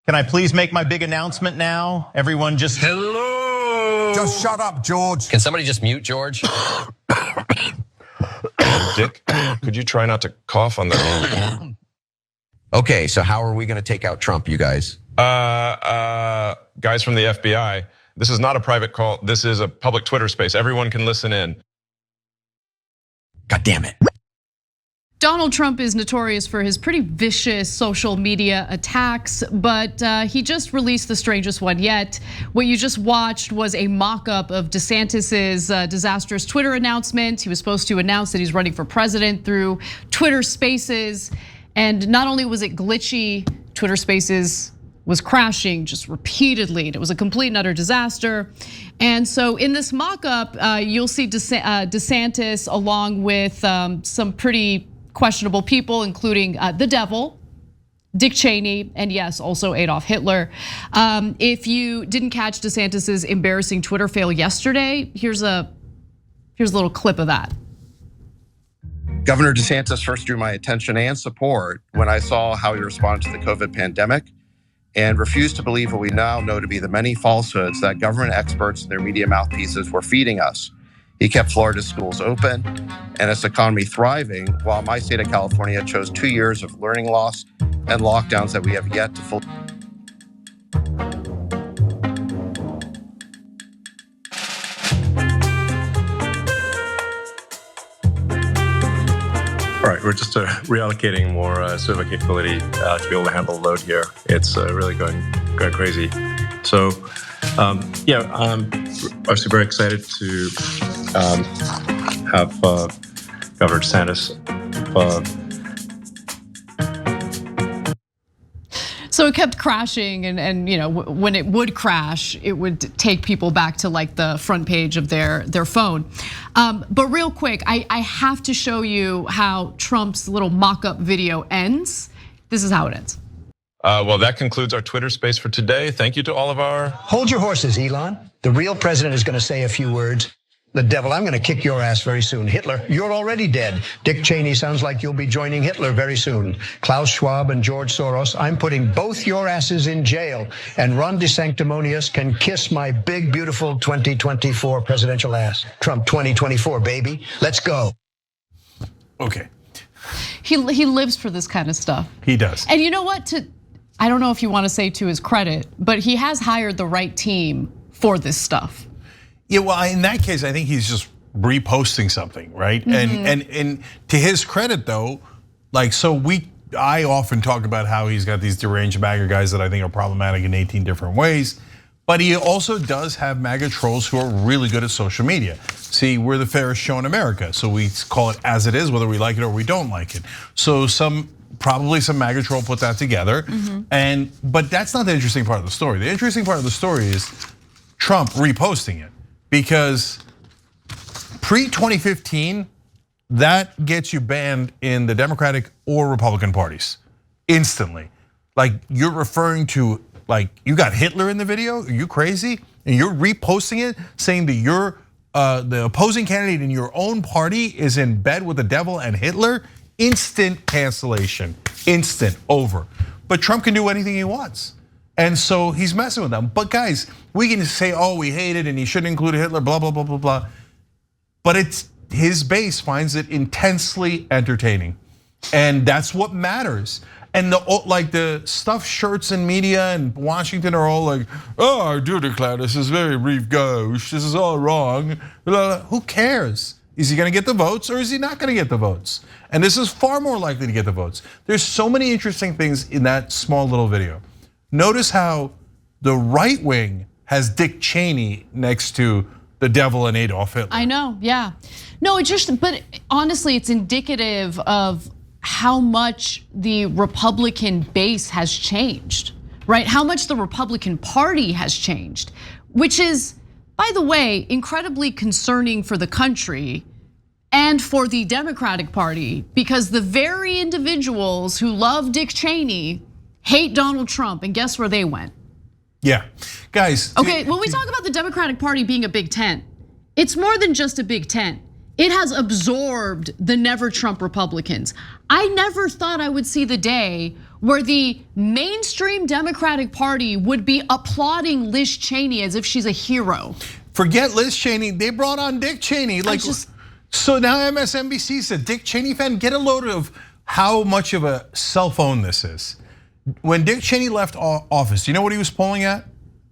Can I please make my big announcement now? Everyone just... Hello! Just shut up, George. Can somebody just mute George? Dick, could you try not to cough on the... Okay, so how are we gonna take out Trump, you guys? Guys from the FBI, this is not a private call. This is a public Twitter space. Everyone can listen in. God damn it. Donald Trump is notorious for his pretty vicious social media attacks, but he just released the strangest one yet. What you just watched was a mock-up of DeSantis's disastrous Twitter announcement. He was supposed to announce that he's running for president through Twitter Spaces. And not only was it glitchy, Twitter Spaces was crashing just repeatedly. And it was a complete and utter disaster. And so in this mock-up, you'll see DeSantis along with some pretty questionable people, including the devil, Dick Cheney, and yes, also Adolf Hitler. If you didn't catch DeSantis's embarrassing Twitter fail yesterday, here's a little clip of that. Governor DeSantis first drew my attention and support when I saw how he responded to the COVID pandemic and refused to believe what we now know to be the many falsehoods that government experts and their media mouthpieces were feeding us. He kept Florida's schools open and its economy thriving, while my state of California chose 2 years of learning loss and lockdowns that we have yet to fully. All right, we're just reallocating more server capability to be able to handle the load here. It's really going crazy. So, yeah, I'm obviously very excited to have Governor DeSantis. So it kept crashing, and when it would crash, it would take people back to like the front page of their phone. But real quick, I have to show you how Trump's little mock-up video ends. This is how it ends. Well, that concludes our Twitter space for today. Thank you to all of our... Hold your horses, Elon. The real president is gonna say a few words. The devil, I'm gonna kick your ass very soon. Hitler, you're already dead. Dick Cheney sounds like you'll be joining Hitler very soon. Klaus Schwab and George Soros, I'm putting both your asses in jail. And Ron DeSanctimonious can kiss my big, beautiful 2024 presidential ass. Trump 2024, baby. Let's go. Okay. He lives for this kind of stuff. He does. And you know what? I don't know if you want to say to his credit, but he has hired the right team for this stuff. Yeah, well, in that case, I think he's just reposting something, right? And to his credit, though, like I often talk about how he's got these deranged MAGA guys that I think are problematic in 18 different ways. But he also does have MAGA trolls who are really good at social media. See, we're the fairest show in America, so we call it as it is, whether we like it or we don't like it. So probably some MAGA troll put that together, but that's not the interesting part of the story. The interesting part of the story is Trump reposting it. Because pre-2015, that gets you banned in the Democratic or Republican parties instantly. Like you're referring to, like you got Hitler in the video, are you crazy? And you're reposting it saying that the opposing candidate in your own party is in bed with the devil and Hitler? Instant cancellation, instant, over. But Trump can do anything he wants. And so he's messing with them. But guys, we can say, oh, we hate it and he shouldn't include Hitler, blah, blah, blah, blah, blah. But it's his base finds it intensely entertaining. And that's what matters. And the stuffed shirts in media and Washington are all like, oh, I do declare this is very brief gauche, this is all wrong. Who cares? Is he gonna get the votes or is he not gonna get the votes? And this is far more likely to get the votes. There's so many interesting things in that small little video. Notice how the right wing has Dick Cheney next to the devil and Adolf Hitler. I know, yeah. No, but honestly, it's indicative of how much the Republican base has changed, right? How much the Republican Party has changed, which is, by the way, incredibly concerning for the country and for the Democratic Party, because the very individuals who love Dick Cheney hate Donald Trump, and guess where they went? Yeah, guys. Okay, when we talk about the Democratic Party being a big tent, it's more than just a big tent. It has absorbed the never Trump Republicans. I never thought I would see the day where the mainstream Democratic Party would be applauding Liz Cheney as if she's a hero. Forget Liz Cheney, they brought on Dick Cheney. So now MSNBC's a Dick Cheney fan. Get a load of how much of a cell phone this is. When Dick Cheney left office, you know what he was polling at?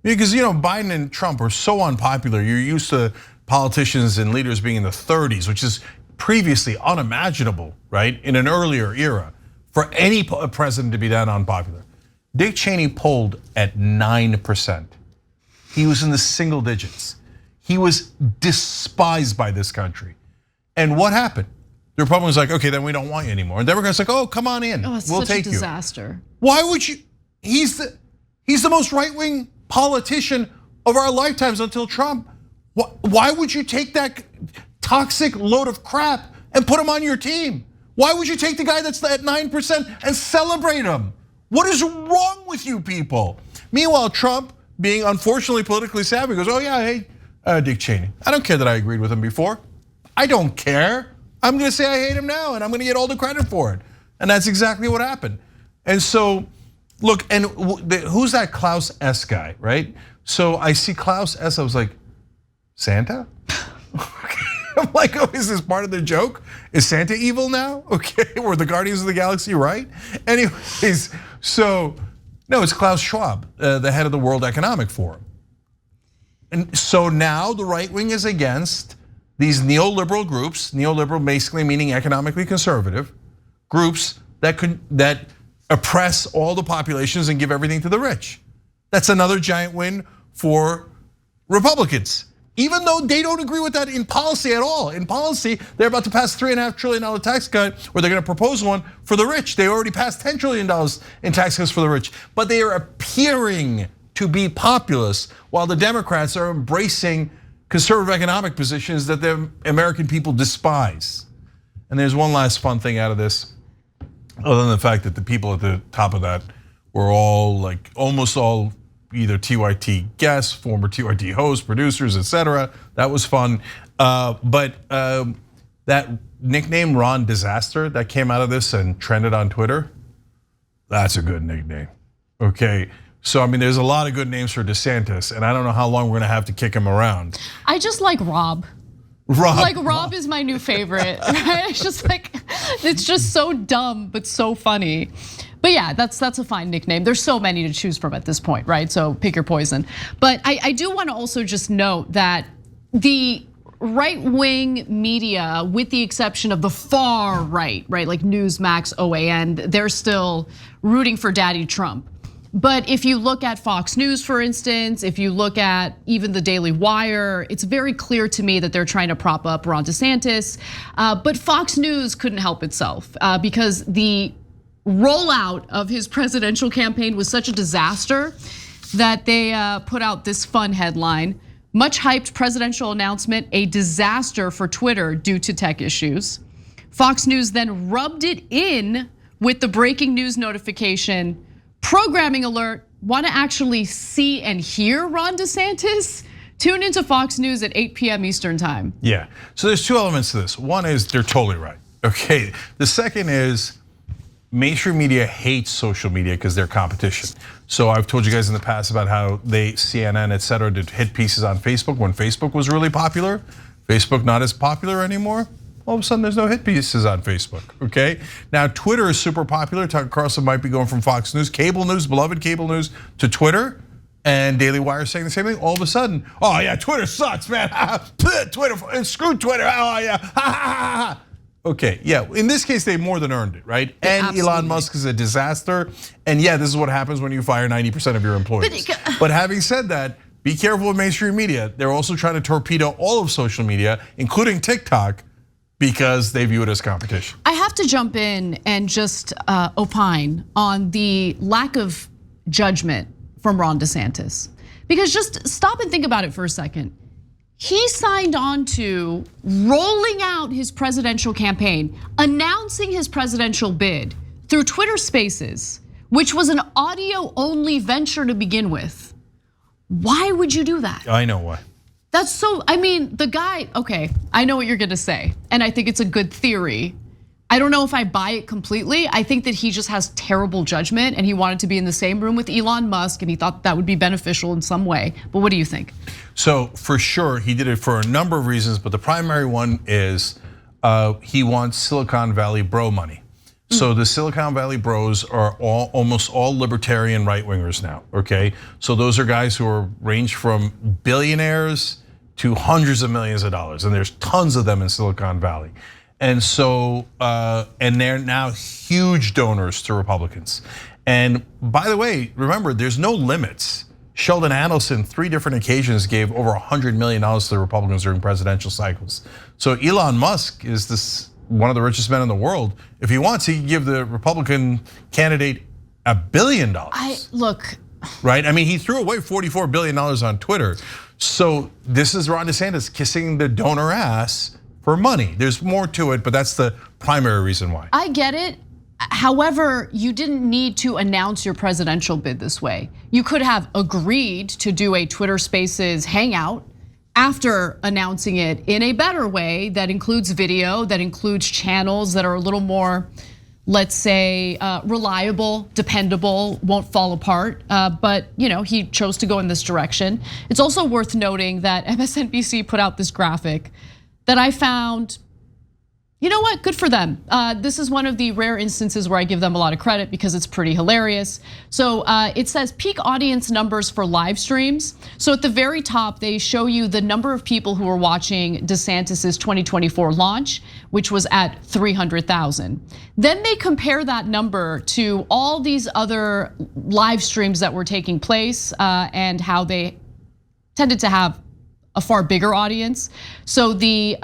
Because Biden and Trump are so unpopular. You're used to politicians and leaders being in the 30s, which is previously unimaginable, right? In an earlier era, for any president to be that unpopular. Dick Cheney polled at 9%. He was in the single digits. He was despised by this country. And what happened? The Republicans like, okay, then we don't want you anymore. And Democrats like, oh, come on in, Oh, it's we'll such take a you. disaster. Why would you? He's the most right-wing politician of our lifetimes until Trump. Why would you take that toxic load of crap and put him on your team? Why would you take the guy that's at 9% and celebrate him? What is wrong with you people? Meanwhile, Trump, being unfortunately politically savvy, goes, oh yeah, hey, Dick Cheney. I don't care that I agreed with him before. I don't care. I'm gonna say I hate him now and I'm gonna get all the credit for it. And that's exactly what happened. And so, look, and who's that Klaus S guy, right? So I see Klaus S, I was like, Santa? I'm like, oh, is this part of the joke? Is Santa evil now? Okay, were the Guardians of the Galaxy right? Anyways, so, no, it's Klaus Schwab, the head of the World Economic Forum. And so now the right wing is against these neoliberal groups, neoliberal basically meaning economically conservative, groups that oppress all the populations and give everything to the rich. That's another giant win for Republicans. Even though they don't agree with that in policy at all. In policy, they're about to pass $3.5 trillion tax cut, or they're gonna propose one for the rich. They already passed $10 trillion in tax cuts for the rich. But they are appearing to be populist while the Democrats are embracing conservative economic positions that the American people despise. And there's one last fun thing out of this, other than the fact that the people at the top of that were all like, almost all either TYT guests, former TYT hosts, producers, etc. That was fun. But that nickname, Ron Disaster, that came out of this and trended on Twitter, that's a good nickname, okay? So, I mean, there's a lot of good names for DeSantis, and I don't know how long we're gonna have to kick him around. I just like Rob. Rob is my new favorite, right? It's just like, it's just so dumb, but so funny. But yeah, that's a fine nickname. There's so many to choose from at this point, right? So pick your poison. But I do want to also just note that the right-wing media, with the exception of the far right, like Newsmax, OAN, they're still rooting for Daddy Trump. But if you look at Fox News, for instance, if you look at even the Daily Wire, it's very clear to me that they're trying to prop up Ron DeSantis. But Fox News couldn't help itself because the rollout of his presidential campaign was such a disaster that they put out this fun headline: much hyped presidential announcement, a disaster for Twitter due to tech issues. Fox News then rubbed it in with the breaking news notification: programming alert, want to actually see and hear Ron DeSantis? Tune into Fox News at 8 p.m. Eastern time. Yeah, so there's two elements to this. One is they're totally right, okay? The second is mainstream media hates social media because they're competition. So I've told you guys in the past about how CNN, et cetera, did hit pieces on Facebook when Facebook was really popular. Facebook not as popular anymore. All of a sudden there's no hit pieces on Facebook, okay? Now Twitter is super popular. Tucker Carlson might be going from Fox News, cable news, beloved cable news, to Twitter. And Daily Wire saying the same thing. All of a sudden, oh yeah, Twitter sucks, man. Twitter, screw Twitter, oh yeah. Okay, yeah, in this case, they more than earned it, right? And absolutely. Elon Musk is a disaster. And yeah, this is what happens when you fire 90% of your employees. But having said that, be careful with mainstream media. They're also trying to torpedo all of social media, including TikTok, because they view it as competition. I have to jump in and just opine on the lack of judgment from Ron DeSantis. Because just stop and think about it for a second. He signed on to rolling out his presidential campaign, announcing his presidential bid through Twitter Spaces, which was an audio-only venture to begin with. Why would you do that? I know why. That's so, I mean, the guy, okay, I know what you're gonna say, and I think it's a good theory. I don't know if I buy it completely. I think that he just has terrible judgment and he wanted to be in the same room with Elon Musk and he thought that would be beneficial in some way. But what do you think? So for sure, he did it for a number of reasons, but the primary one is he wants Silicon Valley bro money. So the Silicon Valley bros are almost all libertarian right-wingers now, okay? So those are guys who are range from billionaires to hundreds of millions of dollars, and there's tons of them in Silicon Valley. And so, and they're now huge donors to Republicans. And by the way, remember, there's no limits. Sheldon Adelson, 3 different occasions, gave over $100 million to the Republicans during presidential cycles. So Elon Musk is one of the richest men in the world. If he wants, he can give the Republican candidate $1 billion. Look. Right, I mean, he threw away $44 billion on Twitter. So this is Ron DeSantis kissing the donor ass for money. There's more to it, but that's the primary reason why. I get it. However, you didn't need to announce your presidential bid this way. You could have agreed to do a Twitter Spaces hangout after announcing it in a better way that includes video, that includes channels that are a little more, let's say, reliable, dependable, won't fall apart. But he chose to go in this direction. It's also worth noting that MSNBC put out this graphic that I found, you know what, good for them. This is one of the rare instances where I give them a lot of credit because it's pretty hilarious. So it says peak audience numbers for live streams. So at the very top, they show you the number of people who were watching DeSantis's 2024 launch, which was at 300,000. Then they compare that number to all these other live streams that were taking place and how they tended to have a far bigger audience. So the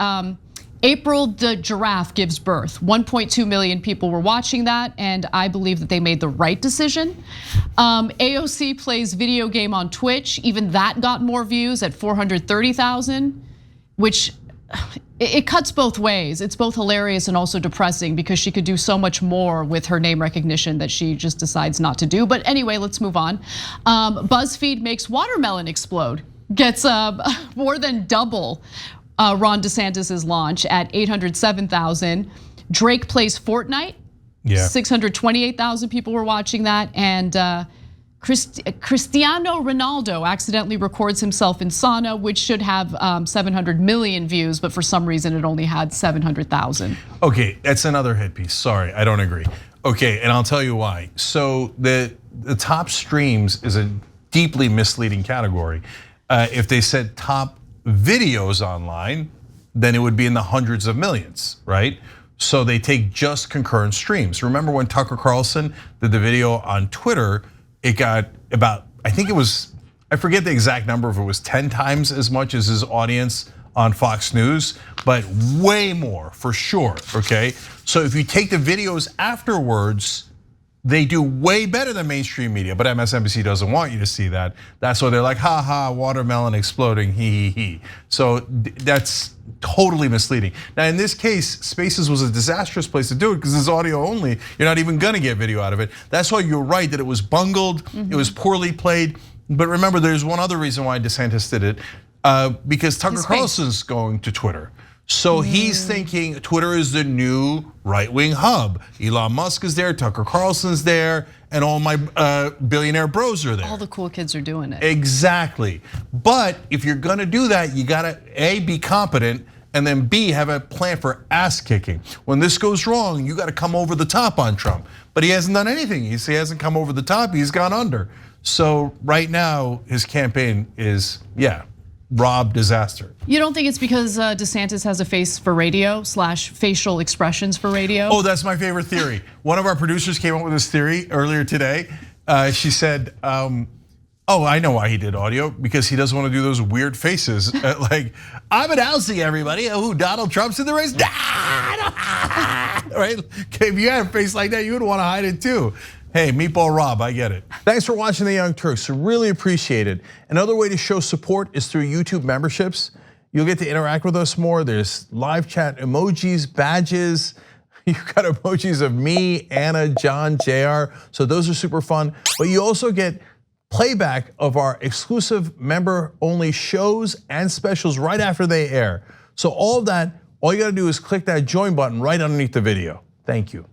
April the Giraffe Gives Birth, 1.2 million people were watching that, and I believe that they made the right decision. AOC plays video game on Twitch, even that got more views at 430,000, which it cuts both ways. It's both hilarious and also depressing because she could do so much more with her name recognition that she just decides not to do. But anyway, let's move on. BuzzFeed makes watermelon explode, gets more than double Ron DeSantis's launch at 807,000. Drake plays Fortnite. 628,000 people were watching that, and Cristiano Ronaldo accidentally records himself in sauna, which should have 700 million views, but for some reason it only had 700,000. Okay, that's another hit piece. Sorry, I don't agree. Okay, and I'll tell you why. So the top streams is a deeply misleading category. If they said top videos online, then it would be in the hundreds of millions, right? So they take just concurrent streams. Remember when Tucker Carlson did the video on Twitter, it got about, I think it was, I forget the exact number, if it was 10 times as much as his audience on Fox News, but way more for sure, okay? So if you take the videos afterwards, they do way better than mainstream media, but MSNBC doesn't want you to see that. That's why they're like, ha ha, watermelon exploding, he. So that's totally misleading. Now in this case, Spaces was a disastrous place to do it because it's audio only. You're not even gonna get video out of it. That's why you're right that it was bungled, it was poorly played. But remember, there's one other reason why DeSantis did it, because Tucker Carlson's going to Twitter. So he's thinking Twitter is the new right-wing hub. Elon Musk is there, Tucker Carlson's there, and all my billionaire bros are there. All the cool kids are doing it. Exactly. But if you're gonna do that, you gotta A, be competent, and then B, have a plan for ass kicking. When this goes wrong, you gotta come over the top on Trump. But he hasn't done anything. He hasn't come over the top, he's gone under. So right now, his campaign is, Rob disaster. You don't think it's because DeSantis has a face for radio / facial expressions for radio? Oh, that's my favorite theory. One of our producers came up with this theory earlier today. She said, oh, I know why he did audio, because he doesn't want to do those weird faces. Like, I'm announcing everybody who Donald Trump's in the race. Right? If you had a face like that, you would want to hide it too. Hey, Meatball Rob, I get it. Thanks for watching The Young Turks, really appreciate it. Another way to show support is through YouTube memberships. You'll get to interact with us more. There's live chat emojis, badges. You've got emojis of me, Anna, John, JR. So those are super fun. But you also get playback of our exclusive member-only shows and specials right after they air. So all of that, all you gotta do is click that join button right underneath the video. Thank you.